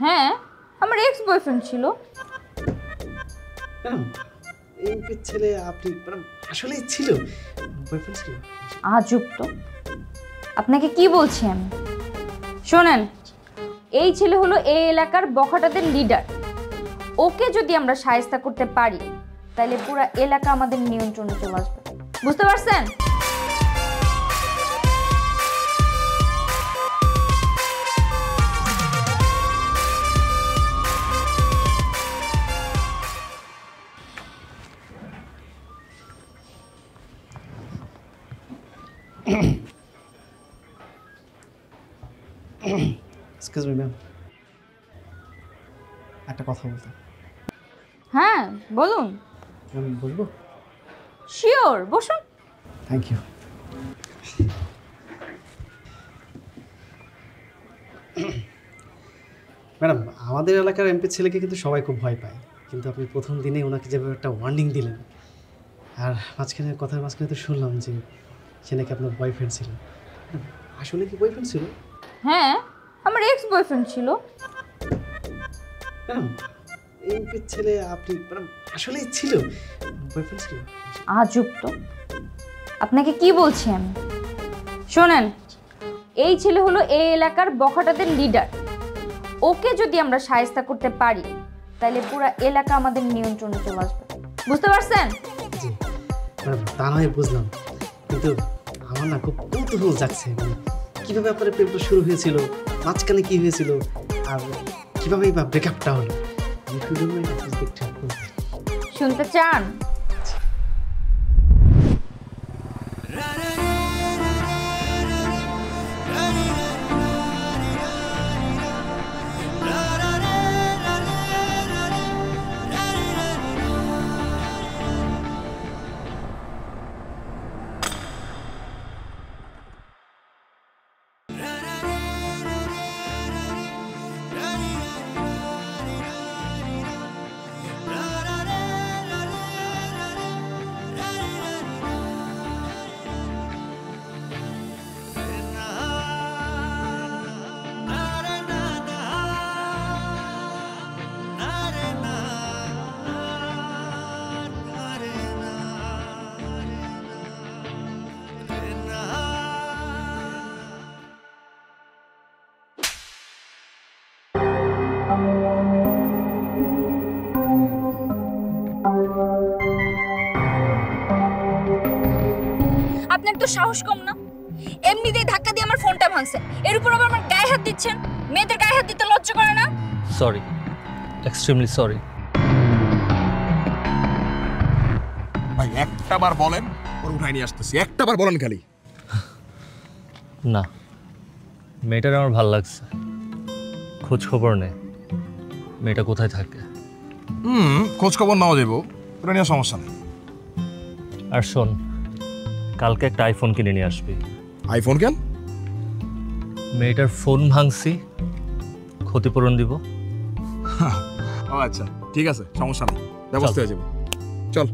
হ্যাঁ, আমার ex boyfriend ছিল। এমপির ছেলে আপনি আসলেই ছিল, বয়ফ্রেন্ড ছিল? আজব তো, আপনাকে কি বলছি আমি। শোনেন, এই ছেলে হলো এই এলাকার বখাটাদের লিডার। ওকে যদি আমরা শায়েস্তা করতে পারি তাহলে পুরো এলাকা আমাদের নিয়ন্ত্রণে চলে আসবে, বুঝতে পারছেন? এক্সকিউজ মি ম্যাম, একটা কথা বলতে। হ্যাঁ বলুন। আমি বলবো? শিওর, বসুন। Thank you. ম্যাডাম, আমাদের এলাকার এমপি ছেলেকে কিন্তু সবাই খুব ভয় পায়, কিন্তু আপনি প্রথম দিনেই ওনাকে যেভাবে একটা ওয়ার্নিং দিলেন, আর কথার মাঝখানে তো শুনলাম যে সে নাকি আপনার বয়ফ্রেন্ড ছিল। আসলে কি বয়ফ্রেন্ড ছিল? হ্যাঁ, আমার এক্স বয়ফ্রেন্ড ছিল। ম্যাডাম, এমপির ছেলে আপনি আসলেই ছিল, বয়ফ্রেন্ড ছিল? আজব তো, আপনাকে কি বলছি আমি। শোনেন, এই ছেলে হলো এই এলাকার বখাটাদের লিডার। ওকে যদি আমরা শায়েস্তা করতে পারি তাহলে পুরো এলাকা আমাদের নিয়ন্ত্রণে চলে আসবে, বুঝতে পারছেন? জি ম্যাডাম, তা নয় বুঝলাম, কিন্তু আমার না খুব কৌতূহল জাগছে কীভাবে আপনার প্রেমটা শুরু হয়েছিল, মাঝখানে কী হয়েছিল, আর কীভাবেই বা ব্রেকআপটা হলো। শুনতে চান? আপনার তো সাহস কম না, এমনিতেই ধাক্কা দিয়ে আমার ফোনটা ভাঙছেন, এর উপর আবার আমার গায়ে হাত দিচ্ছেন। মেয়েদের গায়ে হাত দিতে লজ্জা করে না? Sorry, extremely sorry. ভাই একটা বার বলেন, ওর উঠাই নিয়ে আসতেছি, একটা বার বলেন খালি। না, মেয়েটার আমার ভালো লাগছে, খোঁজ খবর নেই মেয়েটা কোথায় থাকে। খোঁজ খবর নেওয়া যাবো, ওটা নিয়ে সমস্যা নেই। আর শোন, কালকে একটা আইফোন কিনে নিয়ে আসবি। আইফোন কেন? মেয়েটার ফোন ভাঙছি, ক্ষতিপূরণ দিব। ও আচ্ছা, ঠিক আছে, সমস্যা নেই, ব্যবস্থা হয়ে যাবে। চল।